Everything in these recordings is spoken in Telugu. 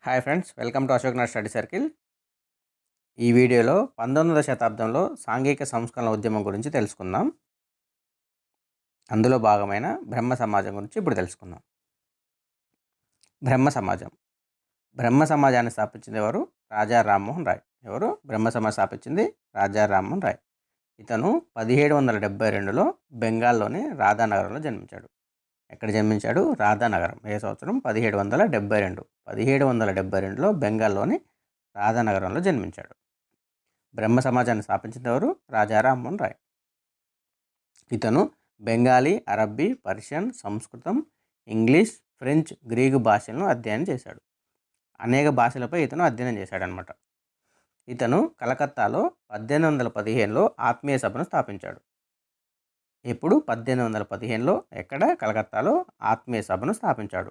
Hi friends, welcome to Ashok Nagar study circle. ఈ వీడియోలో 19వ శతాబ్దంలో సాంఘిక సంస్కరణ ఉద్యమం గురించి తెలుసుకుందాం. అందులో భాగమైన బ్రహ్మ సమాజం గురించి ఇప్పుడు తెలుసుకుందాం. బ్రహ్మ సమాజం. బ్రహ్మ సమాజాన్ని స్థాపించింది ఎవరు? రాజా రామ్మోహన్ రాయ్. ఎవరు బ్రహ్మ సమాజం స్థాపించింది? రాజా రామ్మోహన్ రాయ్. ఇతను 1772లో బెంగాల్లోని రాధానగరంలో జన్మించాడు. ఎక్కడ జన్మించాడు? రాధానగరం. ఏ సంవత్సరం? 1772. 1772లో బెంగాల్లోని రాధానగరంలో జన్మించాడు. బ్రహ్మ సమాజాన్ని స్థాపించింది ఎవరు? రాజా రామ్మోహన్ రాయ్. ఇతను బెంగాలీ, అరబ్బీ, పర్షియన్, సంస్కృతం, ఇంగ్లీష్, ఫ్రెంచ్, గ్రీకు భాషలను అధ్యయనం చేశాడు. అనేక భాషలపై ఇతను అధ్యయనం చేశాడనమాట. ఇతను కలకత్తాలో 1815లో ఆత్మీయ సభను స్థాపించాడు. ఎప్పుడు? 1815లో. ఎక్కడ? కలకత్తాలో ఆత్మీయ సభను స్థాపించాడు.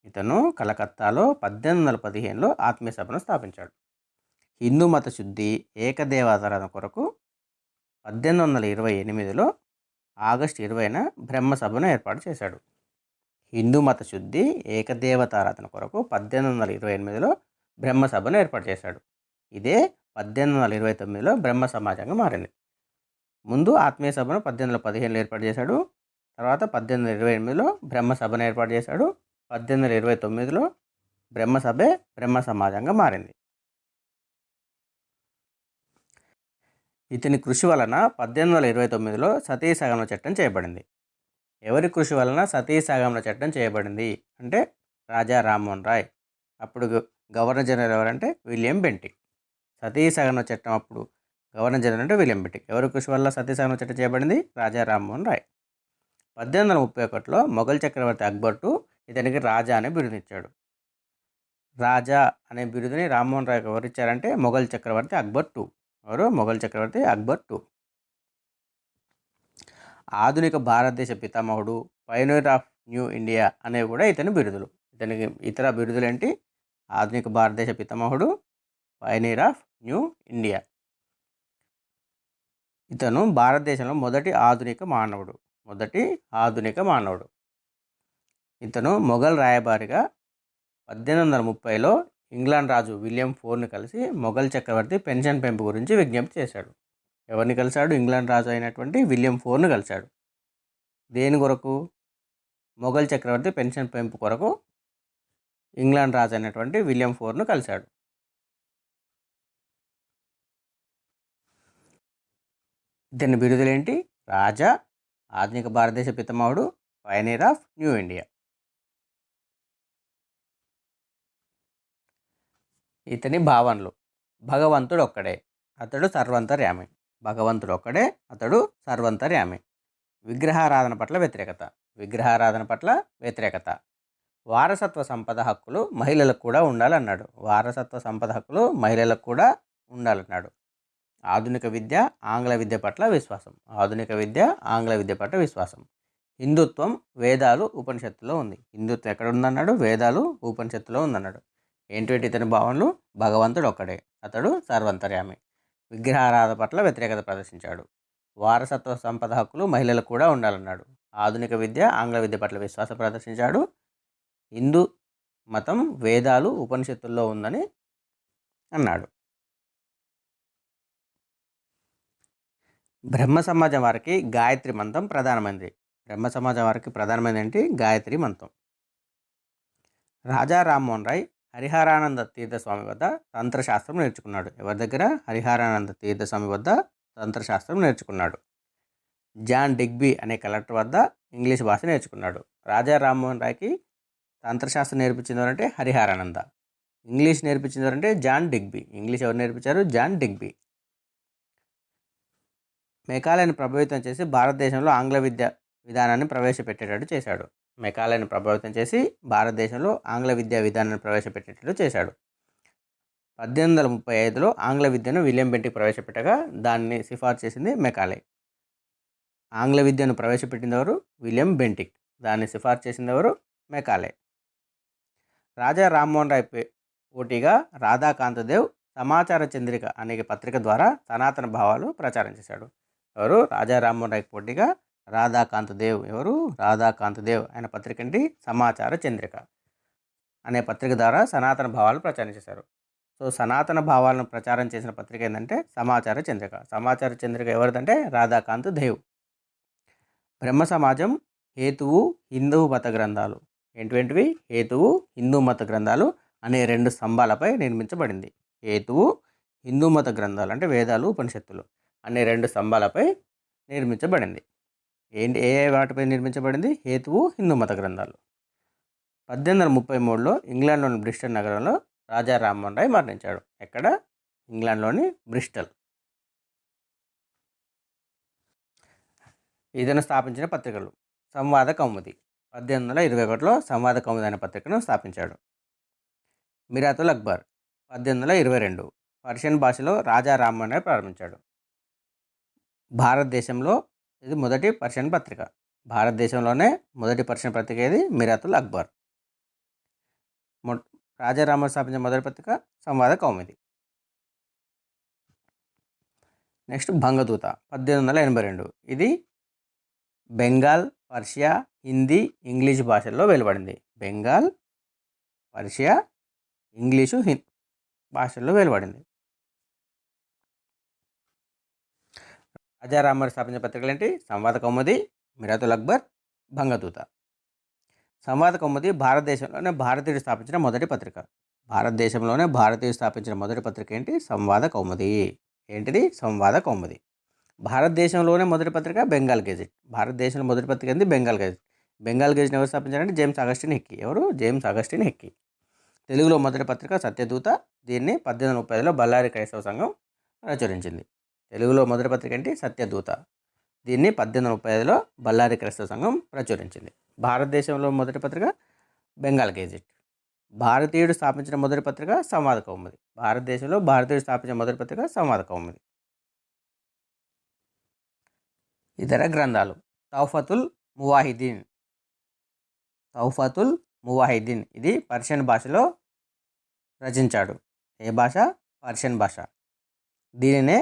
ఇతను కలకత్తాలో 1815లో ఆత్మీయ సభను స్థాపించాడు. హిందూ మత శుద్ధి, ఏకదేవాధారణ కొరకు 1828లో ఆగస్టు 20న బ్రహ్మసభను ఏర్పాటు చేశాడు. హిందూ మత శుద్ధి, ఏకదేవతారాధన కొరకు 1828లో బ్రహ్మసభను ఏర్పాటు చేశాడు. ఇదే 1829లో బ్రహ్మ సమాజంగా మారింది. ముందు ఆత్మీయ సభను 1815లో ఏర్పాటు చేశాడు. తర్వాత 1828లో బ్రహ్మసభను ఏర్పాటు చేశాడు. 1829లో బ్రహ్మసభే బ్రహ్మ సమాజంగా మారింది. ఇతని కృషి వలన 1829లో సతీ సహగమన చట్టం చేయబడింది. ఎవరి కృషి వలన సతీ సహగమన చట్టం చేయబడింది అంటే రాజా రామ్మోహన్ రాయ్. అప్పుడు గవర్నర్ జనరల్ ఎవరంటే విలియం బెంటిక్. సతీ సహగమన చట్టం అప్పుడు గవర్నర్ జనరల్ అంటే విలియం బెంటిక్. ఎవరి కృషి వల్ల సతీ సహగమన చట్టం చేయబడింది? రాజా రామ్మోహన్ రాయ్. 1831లో మొఘల్ చక్రవర్తి అక్బర్ ఇతనికి రాజా అనే బిరుదునిచ్చాడు. రాజా అనే బిరుదుని రామ్మోహన్ రాయ్కి ఎవరిచ్చారంటే మొఘల్ చక్రవర్తి అక్బర్ II. ఎవరు? మొఘల్ చక్రవర్తి అక్బర్ II. ఆధునిక భారతదేశ పితామహుడు, పైనీర్ ఆఫ్ న్యూ ఇండియా అనేవి కూడా ఇతని బిరుదులు. ఇతనికి ఇతర బిరుదులు ఏంటి? ఆధునిక భారతదేశ పితామహుడు, పైనీర్ ఆఫ్ న్యూ ఇండియా. ఇతను భారతదేశంలో మొదటి ఆధునిక మానవుడు. ఇతను మొఘల్ రాయబారిగా 1830లో ఇంగ్లాండ్ రాజు విలియం IV కలిసి మొఘల్ చక్రవర్తి పెన్షన్ పెంపు గురించి విజ్ఞప్తి చేశాడు. ఎవరిని కలిశాడు? ఇంగ్లాండ్ రాజు అయినటువంటి విలియం IV కలిశాడు. దేని కొరకు? మొఘల్ చక్రవర్తి పెన్షన్ పెంపు కొరకు ఇంగ్లాండ్ రాజు అయినటువంటి విలియం IV కలిశాడు. ఇతని బిరుదులేంటి? రాజా, ఆధునిక భారతదేశ పితామహుడు, పయనీర్ ఆఫ్ న్యూ ఇండియా. ఇతని భావనలు. భగవంతుడు ఒక్కడే, అతడు సర్వంతర్యామి. భగవంతుడు ఒక్కడే, అతడు సర్వంతర్యామి. విగ్రహారాధన పట్ల వ్యతిరేకత. వారసత్వ సంపద హక్కులు మహిళలకు కూడా ఉండాలన్నాడు. ఆధునిక విద్య, ఆంగ్ల విద్య పట్ల విశ్వాసం. హిందుత్వం వేదాలు, ఉపనిషత్తులో ఉంది. హిందుత్వం ఎక్కడ ఉందన్నాడు? వేదాలు, ఉపనిషత్తులో ఉందన్నాడు. ఏంటి ఇతని భావనలు? భగవంతుడు ఒక్కడే, అతడు సర్వంతర్యామి. విగ్రహారాధన పట్ల వ్యతిరేకత ప్రదర్శించాడు. వారసత్వ సంపద హక్కులు మహిళలకు కూడా ఉండాలన్నాడు. ఆధునిక విద్య, ఆంగ్ల విద్య పట్ల విశ్వాసం ప్రదర్శించాడు. హిందూ మతం వేదాలు, ఉపనిషత్తుల్లో ఉందని అన్నాడు. బ్రహ్మ సమాజం వారికి గాయత్రి మంత్రం ప్రధానమైనది. ఏంటి? గాయత్రి మంత్రం. రాజా రామ్మోహన్ రాయ్ హరిహరానంద తీర్థస్వామి వద్ద తంత్రశాస్త్రం నేర్చుకున్నాడు. ఎవరి దగ్గర? హరిహరానంద తీర్థస్వామి వద్ద తంత్రశాస్త్రం నేర్చుకున్నాడు. జాన్ డిగ్బీ అనే కలెక్టర్ వద్ద ఇంగ్లీష్ భాష నేర్చుకున్నాడు. రాజా రామ్మోహన్ రాయ్కి తంత్రశాస్త్రం నేర్పించింది హరిహరానంద. ఇంగ్లీష్ నేర్పించింది జాన్ డిగ్బీ. ఇంగ్లీష్ ఎవరు నేర్పించారు? John Digby. మెకాలేని ప్రభావితం చేసి భారతదేశంలో ఆంగ్ల విద్య విధానాన్ని ప్రవేశపెట్టేటట్టు చేశాడు. 1835లో ఆంగ్ల విద్యను విలియం బెంటిక్ ప్రవేశపెట్టగా దాన్ని సిఫార్సు చేసింది మెకాలే. ఆంగ్ల విద్యను ప్రవేశపెట్టింది ఎవరు? William Bentinck. దాన్ని సిఫార్సు చేసింది ఎవరు? మెకాలే. రాజా రామ్మోహన్ రాయ్ పోటీగా రాధాకాంతదేవ్ సమాచార చంద్రిక అనే పత్రిక ద్వారా సనాతన భావాలు ప్రచారం చేశాడు. ఎవరు? రాజా రామ్మోహన్ రాయ్కి పోటీగా రాధాకాంతదేవ్. ఆయన పత్రిక ఏంటి? సమాచార చంద్రిక. అనే పత్రిక ద్వారా సనాతన భావాలను ప్రచారం చేశారు. సో సనాతన భావాలను ప్రచారం చేసిన పత్రిక ఏంటంటే సమాచార చంద్రిక. సమాచార చంద్రిక ఎవరిదంటే రాధాకాంత్ దేవ్. బ్రహ్మ సమాజం, హేతువు, హిందూ మత గ్రంథాలు ఏంటివేంటివి? హేతువు, హిందూ మత గ్రంథాలు అనే 2 స్తంభాలపై నిర్మించబడింది. హేతువు, హిందూ మత గ్రంథాలు అంటే వేదాలు, ఉపనిషత్తులు అనే 2 స్తంభాలపై నిర్మించబడింది. ఏ వాటిపై నిర్మించబడింది? హేతువు, హిందూ మత గ్రంథాలు. 1833లో ఇంగ్లాండ్లోని బ్రిస్టల్ నగరంలో రాజా రామ్మోహన్ రాయ్ మరణించాడు. ఎక్కడ? ఇంగ్లాండ్లోని బ్రిస్టల్. ఇతను స్థాపించిన పత్రికలు: సంవాద కౌముది 1821లో సంవాద కౌముది అనే పత్రికను స్థాపించాడు. మిరాతుల్ అక్బర్ 1822 పర్షియన్ భాషలో రాజా రామ్మోహన్ రాయ్ ప్రారంభించాడు. భారతదేశంలో ఇది మొదటి పర్షియన్ పత్రిక. భారతదేశంలోనే మొదటి పర్షియన్ పత్రిక ఏది? మిరాతుల్ అక్బర్. రాజా రామ్మోహన్ స్థాపించిన మొదటి పత్రిక సంవాద కౌముది. నెక్స్ట్ భంగదూత 1882. ఇది బెంగాల్, పర్షియా, హిందీ, ఇంగ్లీష్ భాషల్లో వెలువడింది. బెంగాల్, పర్షియా, ఇంగ్లీషు, భాషల్లో వెలువడింది. రాజా రామ్మోహన్ స్థాపించిన పత్రికలు ఏంటి? సంవాద కౌముది, మిరాతుల్ అక్బర్, భంగదూత. సంవాద కౌముది భారతదేశంలోనే భారతీయుడు స్థాపించిన మొదటి పత్రిక. భారతదేశంలోనే భారతీయుడు స్థాపించిన మొదటి పత్రిక ఏంటి? సంవాద కౌముది. ఏంటిది? సంవాద కౌముది. భారతదేశంలోనే మొదటి పత్రిక బెంగాల్ గెజెట్. భారతదేశంలో మొదటి పత్రిక ఏంటి? బెంగాల్ గెజెట్. బెంగాల్ గెజెట్ని ఎవరు స్థాపించారంటే జేమ్స్ ఆగస్టిన్ హెక్కీ. ఎవరు? James Augustine Hicky. తెలుగులో మొదటి పత్రిక సత్యదూత. దీన్ని 1835లో బళ్ళారి క్రైస్తవ సంఘం ప్రచురించింది. తెలుగులో మొదటి పత్రిక ఏంటి? సత్యదూత. దీన్ని 1835లో బళ్ళారి క్రైస్తవ సంఘం ప్రచురించింది. భారతదేశంలో మొదటి పత్రిక బెంగాల్ గెజెట్. భారతీయుడు స్థాపించిన మొదటి పత్రిక సంవాద కౌముది. భారతదేశంలో భారతీయుడు స్థాపించిన మొదటి పత్రిక సంవాద కౌముది. ఇతర గ్రంథాలు: తౌఫతుల్ మువాహిదీన్. తౌఫతుల్ మువాహిదీన్ ఇది పర్షియన్ భాషలో రచించాడు. ఏ భాష? పర్షియన్ భాష. దీనినే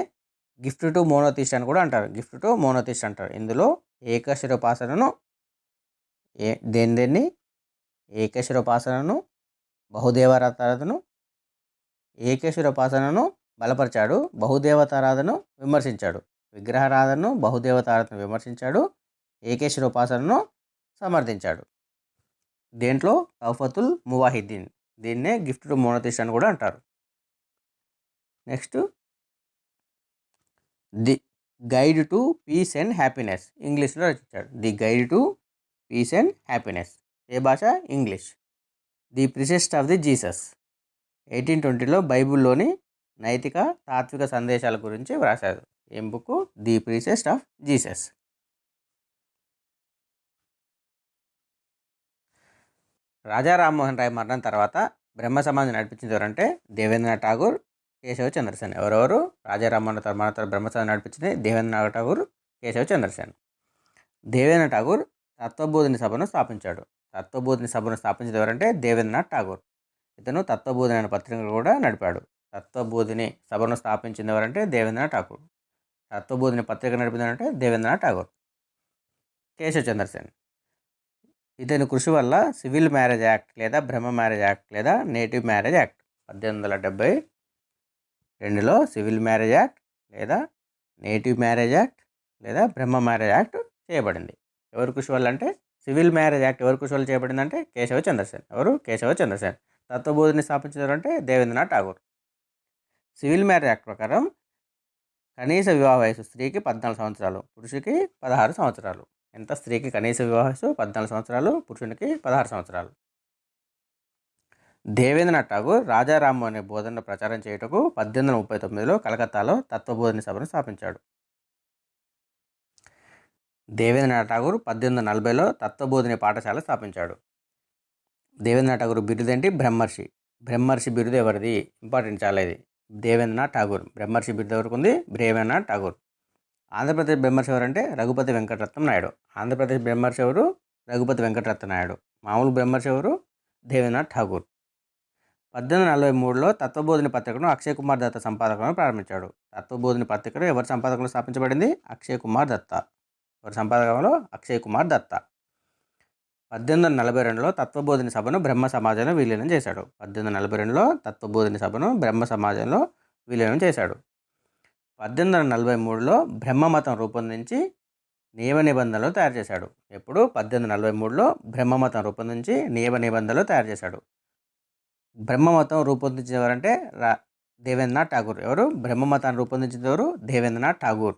గిఫ్ట్ టు మోనోథిస్ట్ అని కూడా అంటారు. గిఫ్ట్ టు మోనోథిస్ట్ అంటారు. ఇందులో ఏకశిరోపాసనను దేన్ని ఏకశిరోపాసనను, బహుదేవతారాధనను, ఏకశిరోపాసనను బలపరిచాడు. బహుదేవతారాధనను విమర్శించాడు. విగ్రహారాధనను, బహుదేవతారాధనను విమర్శించాడు. ఏకశిరోపాసనను సమర్థించాడు. దేంట్లో? తౌఫతుల్ మువాహిదీన్. దీన్నే గిఫ్ట్ టు మోనోథిస్ట్ అని కూడా అంటారు. Next The Guide to Peace and Happiness. ఇంగ్లీష్లో రచించాడు. The Guide to Peace and Happiness. ఏ భాష? English. The Precepts of the Jesus 1820లో బైబిల్లోని నైతిక, తాత్విక సందేశాల గురించి వ్రాశారు. ఏం book? The Precepts of Jesus. Raja Rammohan Roy మరణం తర్వాత బ్రహ్మ సమాజం నడిపించింది ఎవరంటే దేవేంద్రనాథ్ ఠాగూర్, కేశవ చంద్రసేన్. ఎవరెవరు? రాజా రామ్మోహన్ రాయ్ మరణం తర్వాత బ్రహ్మ సమాజం నడిపించింది దేవేంద్రనాథ్ ఠాగూర్, కేశవ చంద్రసేన్. దేవేంద్రనాథ్ ఠాగూర్ తత్వబోధిని సభను స్థాపించాడు. తత్వబోధిని సభను స్థాపించేది ఎవరంటే దేవేంద్రనాథ్ ఠాగూర్. ఇతను తత్వబోధిని అనే పత్రికను కూడా నడిపాడు. తత్వబోధిని సభను స్థాపించింది ఎవరంటే దేవేంద్రనాథ్ ఠాగూర్. తత్వబోధిని పత్రిక నడిపిందంటే దేవేంద్రనాథ్ ఠాగూర్. కేశవ చంద్రసేన్. ఇతని కృషి వల్ల సివిల్ మ్యారేజ్ యాక్ట్ లేదా బ్రహ్మ మ్యారేజ్ యాక్ట్ లేదా నేటివ్ మ్యారేజ్ యాక్ట్ 1872లో సివిల్ మ్యారేజ్ యాక్ట్ లేదా నేటివ్ మ్యారేజ్ యాక్ట్ లేదా బ్రహ్మ మ్యారేజ్ యాక్ట్ చేయబడింది. ఎవరి కృషి వల్ల అంటే సివిల్ మ్యారేజ్ యాక్ట్ ఎవరి కృషి వల్ల చేయబడిందంటే కేశవ చంద్రసేన్. ఎవరు? కేశవ చంద్రసేన్. తత్వబోధిని స్థాపించారంటే Debendranath Tagore. Civil Marriage Act ప్రకారం కనీస వివాహ వయసు స్త్రీకి 14 సంవత్సరాలు, పురుషుడికి 16 సంవత్సరాలు. ఎంత? స్త్రీకి కనీస వివాహ వయసు 14 సంవత్సరాలు, పురుషునికి 16 సంవత్సరాలు. దేవేంద్రనాథ్ ఠాగూర్ రాజా రామ్మోహన్ అనే బోధనను ప్రచారం చేయుటకు 1839లో కలకత్తాలో తత్వబోధిని సభను స్థాపించాడు. దేవేంద్రనాథ్ ఠాగూర్ 1840లో తత్వబోధిని పాఠశాల స్థాపించాడు. దేవేంద్రనాథ్ ఠాగూర్ బిరుదేంటి? బ్రహ్మర్షి. బ్రహ్మర్షి బిరుదు ఎవరిది? ఇంపార్టెంట్ చాలా ఇది. దేవేంద్రనాథ్ ఠాగూర్. బ్రహ్మర్షి బిరుదు ఎవరికి ఉంది? దేవేంద్రనాథ్ ఠాగూర్. ఆంధ్రప్రదేశ్ బ్రహ్మర్షి ఎవరంటే రఘుపతి వెంకటరత్నం నాయుడు. ఆంధ్రప్రదేశ్ బ్రహ్మర్షి ఎవరు? రఘుపతి వెంకటరత్న నాయుడు. మామూలు బ్రహ్మర్షి ఎవరు? దేవేంద్రనాథ్ ఠాగూర్. 1843లో తత్వబోధిని పత్రికను అక్షయ్ కుమార్ దత్త సంపాదకులను ప్రారంభించాడు. తత్వబోధిని పత్రికను ఎవరి సంపాదకులు స్థాపించబడింది? అక్షయ్ కుమార్ దత్త. ఎవరి సంపాదకంలో? అక్షయ్ కుమార్ దత్త. 1842లో తత్వబోధిని సభను బ్రహ్మ సమాజంలో విలీనం చేశాడు. 1842లో తత్వబోధిని సభను బ్రహ్మ సమాజంలో విలీనం చేశాడు. 1843లో బ్రహ్మమతం రూపొందించి నియమ నిబంధనలు తయారు చేశాడు. ఎప్పుడు? 1843లో బ్రహ్మమతం రూపొందించి నియమ నిబంధనలు తయారు చేశాడు. బ్రహ్మమతం రూపొందించిన ఎవరంటే దేవేంద్రనాథ్ ఠాగూర్. ఎవరు? బ్రహ్మమతాన్ని రూపొందించిన ఎవరు? దేవేంద్రనాథ్ ఠాగూర్.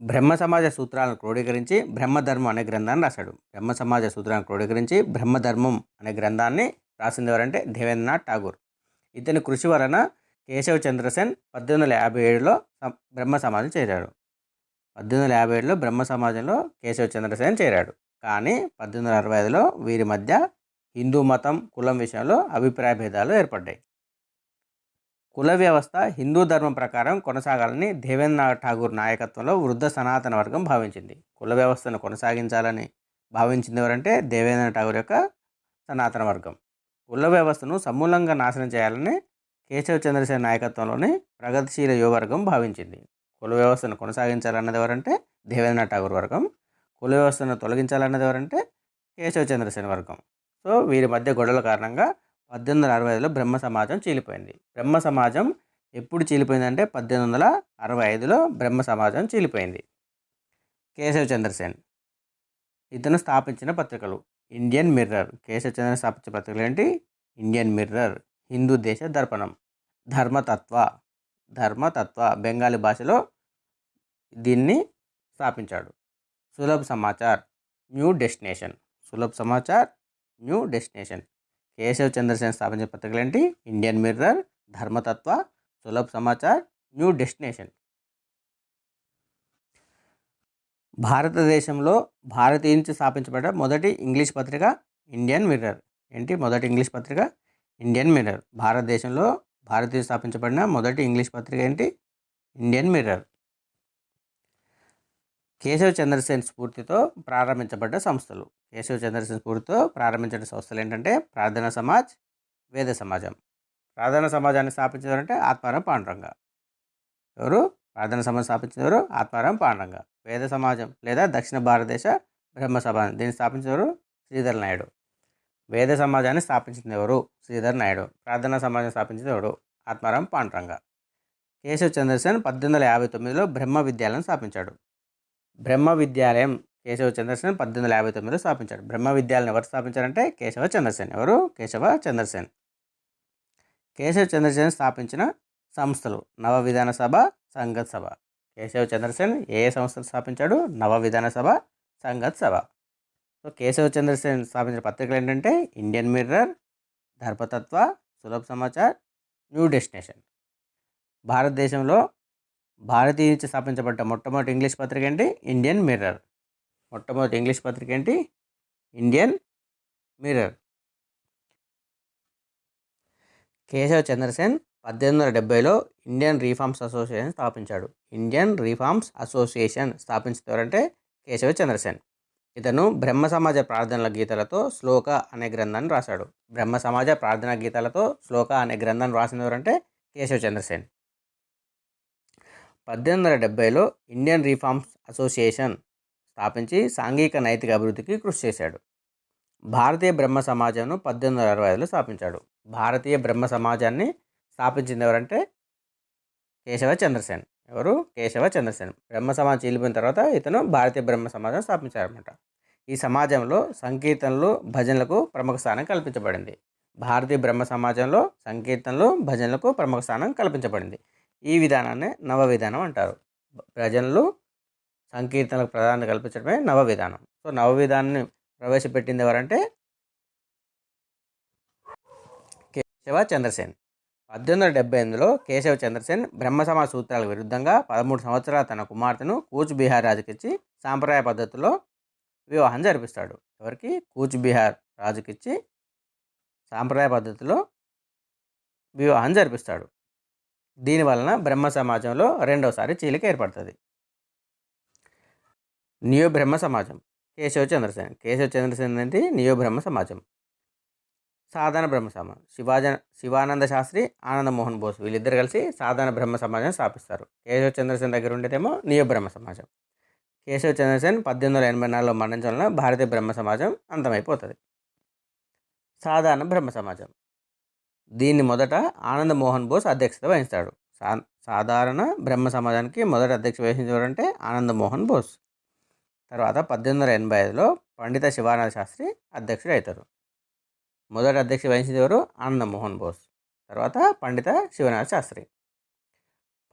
బ్రహ్మ సమాజ సూత్రాలను క్రోడీకరించి బ్రహ్మధర్మం అనే గ్రంథాన్ని రాశాడు. బ్రహ్మ సమాజ సూత్రాలను క్రోడీకరించి బ్రహ్మధర్మం అనే గ్రంథాన్ని రాసింది ఎవరంటే దేవేంద్రనాథ్ ఠాగూర్. ఇతని కృషి వలన కేశవ్ చంద్రసేన్ 1857లో బ్రహ్మ సమాజం చేరాడు. 1857లో బ్రహ్మ సమాజంలో కేశవ్ చంద్రసేన్ చేరాడు. కానీ 1865లో వీరి మధ్య హిందూ మతం, కులం విషయంలో అభిప్రాయ భేదాలు ఏర్పడ్డాయి. కుల వ్యవస్థ హిందూ ధర్మం ప్రకారం కొనసాగాలని దేవేంద్రనాథ్ ఠాగూర్ నాయకత్వంలో వృద్ధ సనాతన వర్గం భావించింది. కుల వ్యవస్థను కొనసాగించాలని భావించింది ఎవరంటే దేవేంద్రనాథ్ ఠాగూర్ యొక్క సనాతన వర్గం. కుల వ్యవస్థను సమూలంగా నాశనం చేయాలని కేశవ్ చంద్రసేన్ నాయకత్వంలోని ప్రగతిశీల యువవర్గం భావించింది. కుల వ్యవస్థను కొనసాగించాలన్నది ఎవరంటే దేవేంద్రనాథ్ ఠాగూర్ వర్గం. కుల వ్యవస్థను తొలగించాలన్నది ఎవరంటే కేశవ్ చంద్రసేన్ వర్గం. సో వీరి మధ్య గొడవల కారణంగా 1865లో బ్రహ్మ సమాజం చీలిపోయింది. బ్రహ్మ సమాజం ఎప్పుడు చీలిపోయిందంటే 1865లో బ్రహ్మ సమాజం చీలిపోయింది. కేశవ్ చంద్రసేన్ ఇతను స్థాపించిన పత్రికలు ఇండియన్ మిర్రర్. కేశవ్ చంద్రసేన్ స్థాపించిన పత్రికలు ఏంటి? ఇండియన్ మిర్రర్, హిందూ దేశ దర్పణం, ధర్మతత్వ బెంగాలీ భాషలో దీన్ని స్థాపించాడు. Sulabh Samachar, New Destination. కేశవ్ చంద్రసేన్ స్థాపించిన పత్రికలు ఏంటి? Indian Mirror, Dharmatattva, Sulabh Samachar, New Destination. భారతదేశంలో భారతీయ నుంచి స్థాపించబడ్డ మొదటి ఇంగ్లీష్ పత్రిక ఇండియన్ మిర్రర్. ఏంటి? మొదటి ఇంగ్లీష్ పత్రిక ఇండియన్ మిర్రర్. భారతదేశంలో భారతీయ స్థాపించబడిన మొదటి ఇంగ్లీష్ పత్రిక ఏంటి? Indian Mirror. కేశవ్ చంద్రసేన్ స్ఫూర్తితో ప్రారంభించబడ్డ సంస్థలు. కేశవ్ చంద్రసేన్ స్ఫూర్తితో ప్రారంభించిన సంస్థలు ఏంటంటే ప్రార్థనా సమాజ్, వేద సమాజం. ప్రార్థనా సమాజాన్ని స్థాపించారంటే ఆత్మారాం పాండురంగ. ఎవరు? ప్రార్థనా సమాజం స్థాపించారు? ఆత్మారాం పాండురంగ. వేద సమాజం లేదా దక్షిణ భారతదేశ బ్రహ్మ సభ, దీన్ని స్థాపించారు? శ్రీధర్ నాయుడు. వేద సమాజాన్ని స్థాపించింది ఎవరు? శ్రీధర్ నాయుడు. ప్రార్థనా సమాజం స్థాపించింది ఎవరు? ఆత్మారాం పాండురంగ. కేశవ్ చంద్రసేన్ 1859లో బ్రహ్మ విద్యాలయం స్థాపించాడు. బ్రహ్మ విద్యాలయం కేశవ చంద్రసేన్ 1859లో స్థాపించాడు. బ్రహ్మ విద్యాలయం ఎవరు స్థాపించారంటే కేశవ చంద్రసేన్. ఎవరు? కేశవ చంద్రసేన్. కేశవ చంద్రసేన్ స్థాపించిన సంస్థలు నవ విధాన సభ, సంగత్ సభ. కేశవ చంద్రసేన్ ఏ సంస్థలు స్థాపించాడు? నవ విధాన సభ, సంగత్ సభ. సో కేశవ చంద్రసేన్ స్థాపించిన పత్రికలు ఏంటంటే Indian Mirror, Dharmatattva, Sulabh Samachar, New Destination. భారతదేశంలో భారతీయ నుంచి స్థాపించబడ్డ మొట్టమొదటి ఇంగ్లీష్ పత్రిక ఏంటి? Indian mirror. మొట్టమొదటి ఇంగ్లీష్ పత్రిక ఏంటి? Indian Mirror. కేశవ్ చంద్రసేన్ 1870లో ఇండియన్ రీఫార్మ్స్ అసోసియేషన్ స్థాపించాడు. ఇండియన్ రీఫార్మ్స్ అసోసియేషన్ స్థాపించేవారంటే కేశవ చంద్రసేన్. ఇతను బ్రహ్మ సమాజ ప్రార్థనల గీతాలతో శ్లోక అనే గ్రంథాన్ని రాశాడు. బ్రహ్మ సమాజ ప్రార్థనా గీతాలతో శ్లోక అనే గ్రంథాన్ని రాసినవారంటే కేశవ చంద్రసేన్. 1870లో ఇండియన్ రీఫార్మ్స్ అసోసియేషన్ స్థాపించి సాంఘిక నైతిక అభివృద్ధికి కృషి చేశాడు. భారతీయ బ్రహ్మ సమాజంను 1865లో స్థాపించాడు. భారతీయ బ్రహ్మ సమాజాన్ని స్థాపించింది ఎవరంటే కేశవ చంద్రసేన్. ఎవరు? కేశవ చంద్రసేన్. బ్రహ్మ సమాజం చీలిపోయిన తర్వాత ఇతను భారతీయ బ్రహ్మ సమాజం స్థాపించారన్నమాట. ఈ సమాజంలో సంకీర్తనలు, భజనలకు ప్రముఖ స్థానం కల్పించబడింది. భారతీయ బ్రహ్మ సమాజంలో సంకీర్తనలు, భజనలకు ప్రముఖ స్థానం కల్పించబడింది. ఈ విధానాన్ని నవ విధానం అంటారు. భజనలు, సంకీర్తనలకు ప్రాధాన్యత కల్పించడమే నవ విధానం. సో నవ విధానాన్ని ప్రవేశపెట్టింది ఎవరంటే కేశవ చంద్రసేన్. 1878లో కేశవ చంద్రసేన్ బ్రహ్మ సమాజ సూత్రాలకు విరుద్ధంగా 13 సంవత్సరాల తన కుమార్తెను కూచ్ బిహార్ రాజుకిచ్చి సాంప్రదాయ పద్ధతిలో వివాహం జరిపిస్తాడు. ఎవరికి? కూచ్ బిహార్ రాజుకిచ్చి సాంప్రదాయ పద్ధతిలో వివాహం జరిపిస్తాడు. దీనివలన బ్రహ్మ సమాజంలో రెండవసారి చీలిక ఏర్పడుతుంది. నియో బ్రహ్మ సమాజం కేశవ చంద్రసేన్. కేశవ చంద్రసేన్ ఏంటి? నియో బ్రహ్మ సమాజం. సాధారణ బ్రహ్మ సమాజం శివానంద శాస్త్రి, ఆనంద మోహన్ బోస్ వీళ్ళిద్దరు కలిసి సాధారణ బ్రహ్మ సమాజం స్థాపిస్తారు. కేశవ చంద్రసేన్ దగ్గర ఉండేదేమో నియో బ్రహ్మ సమాజం. కేశవ చంద్రసేన్ 1884లో మరణించడం వలన భారతీయ బ్రహ్మ సమాజం అంతమైపోతుంది. సాధారణ బ్రహ్మ సమాజం, దీన్ని మొదట ఆనంద్ మోహన్ బోస్ అధ్యక్షత వహిస్తాడు. సాధారణ బ్రహ్మ సమాజానికి మొదట అధ్యక్ష వహించేవారంటే ఆనంద్ మోహన్ బోస్. తర్వాత 1885లో పండిత శివానంద శాస్త్రి అధ్యక్షుడు అవుతారు. మొదటి అధ్యక్ష వహించింది ఎవరు? ఆనంద్ మోహన్ బోస్. తర్వాత పండిత శివనాథ శాస్త్రి.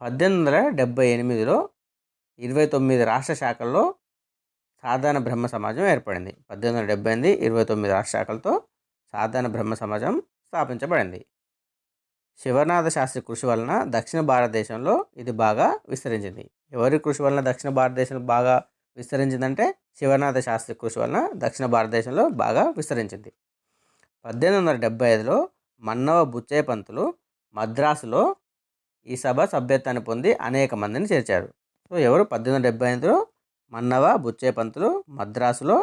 1878లో 29 రాష్ట్ర శాఖల్లో సాధారణ బ్రహ్మ సమాజం ఏర్పడింది. 1878 29 రాష్ట్ర శాఖలతో సాధారణ బ్రహ్మ సమాజం స్థాపించబడింది. శివనాథ శాస్త్రి కృషి వలన దక్షిణ భారతదేశంలో ఇది బాగా విస్తరించింది. ఎవరి కృషి వలన దక్షిణ భారతదేశంలో బాగా విస్తరించిందంటే శివనాథ శాస్త్రి కృషి వలన దక్షిణ భారతదేశంలో బాగా విస్తరించింది. 1875లో మన్నవ బుచ్చయ్య పంతులు మద్రాసులో ఈ సభ సభ్యత్వాన్ని పొంది అనేక మందిని చేర్చారు. సో ఎవరు? 1875లో మన్నవ బుచ్చయ్య పంతులు మద్రాసులో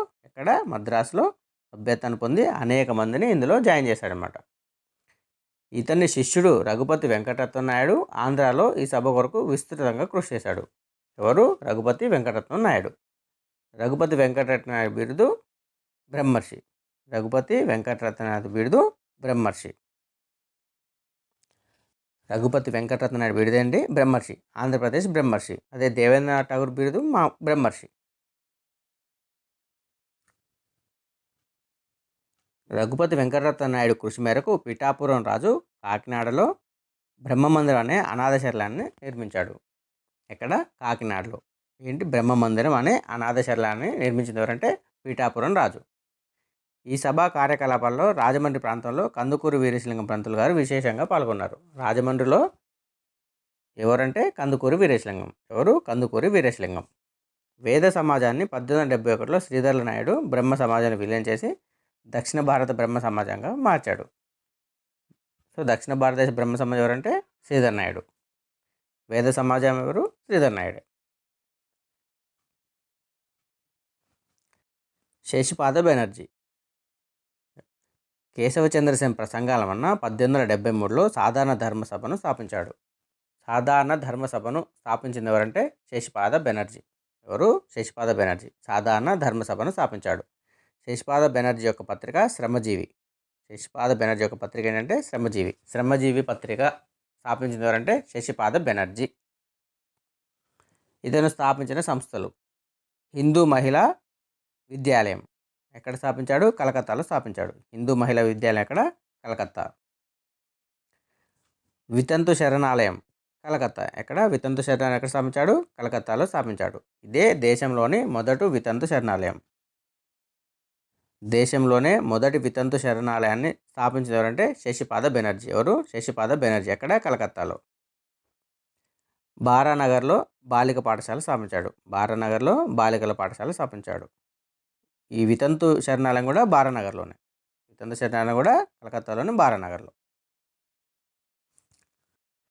సభ్యత్వాన్ని పొంది అనేక మందిని ఇందులో జాయిన్ చేశాడనమాట. ఇతని శిష్యుడు రఘుపతి వెంకటరత్నం నాయుడు ఆంధ్రాలో ఈ సభ కొరకు విస్తృతంగా కృషి చేశాడు. ఎవరు? రఘుపతి వెంకటరత్నం నాయుడు. రఘుపతి వెంకటరత్న నాయుడు బిరుదు బ్రహ్మర్షి. రఘుపతి వెంకటరత్న నాయుడు బిరుదు బ్రహ్మర్షి. రఘుపతి వెంకటరత్న నాయుడు బిరుదేంటి? బ్రహ్మర్షి. ఆంధ్రప్రదేశ్ బ్రహ్మర్షి. అదే దేవేంద్రనాథ్ ఠాగూర్ బిరుదు బ్రహ్మర్షి. రఘుపతి వెంకటరత్న నాయుడు కృషి మేరకు పిఠాపురం రాజు కాకినాడలో బ్రహ్మమందిరం అనే అనాథశరణాన్ని నిర్మించాడు. ఎక్కడ? కాకినాడలో. ఏంటి? బ్రహ్మమందిరం అనే అనాథశరణాన్ని నిర్మించింది ఎవరంటే పిఠాపురం రాజు. ఈ సభా కార్యకలాపాల్లో రాజమండ్రి ప్రాంతంలో కందుకూరి వీరేశలింగం పంతులు గారు విశేషంగా పాల్గొన్నారు. రాజమండ్రిలో ఎవరంటే కందుకూరి వీరేశలింగం. ఎవరు? కందుకూరి వీరేశలింగం. వేద సమాజాన్ని 1871లో శ్రీధర్ల నాయుడు బ్రహ్మ సమాజాన్ని విలీనం చేసి దక్షిణ భారత బ్రహ్మ సమాజంగా మార్చాడు. సో దక్షిణ భారతదేశ బ్రహ్మ సమాజం ఎవరంటే శ్రీధర్ నాయుడు. వేద సమాజం ఎవరు? శ్రీధర్ నాయుడు. శశిపాద బెనర్జీ కేశవ చంద్రసేన్ ప్రసంగాల వలన 1873లో సాధారణ ధర్మసభను స్థాపించాడు. సాధారణ ధర్మసభను స్థాపించింది ఎవరంటే శశిపాద బెనర్జీ. ఎవరు? శశిపాద బెనర్జీ సాధారణ ధర్మసభను స్థాపించాడు. శశిపాద బెనర్జీ యొక్క పత్రిక శ్రమజీవి. శశిపాద బెనర్జీ యొక్క పత్రిక ఏంటంటే శ్రమజీవి. శ్రమజీవి పత్రిక స్థాపించింది ఎవరంటే శశిపాద బెనర్జీ. ఇతను స్థాపించిన సంస్థలు: హిందూ మహిళా విద్యాలయం. ఎక్కడ స్థాపించాడు? కలకత్తాలో స్థాపించాడు. హిందూ మహిళా విద్యాలయం ఎక్కడ? కలకత్తా. వితంతు శరణాలయం కలకత్తా. ఎక్కడ? వితంతు శరణాలయం ఎక్కడ స్థాపించాడు? కలకత్తాలో స్థాపించాడు. ఇదే దేశంలోని మొదటి వితంతు శరణాలయం. దేశంలోనే మొదటి వితంతు శరణాలయాన్ని స్థాపించిన ఎవరంటే శశిపాద బెనర్జీ. ఎవరు? శశిపాద బెనర్జీ. ఎక్కడ? కలకత్తాలో. బారానగర్లో బాలిక పాఠశాల స్థాపించాడు. బారానగర్లో బాలికల పాఠశాల స్థాపించాడు. ఈ వితంతు శరణాలయం కూడా బారానగర్లోనే. వితంతు శరణాలయం కూడా కలకత్తాలోని బారానగర్లో.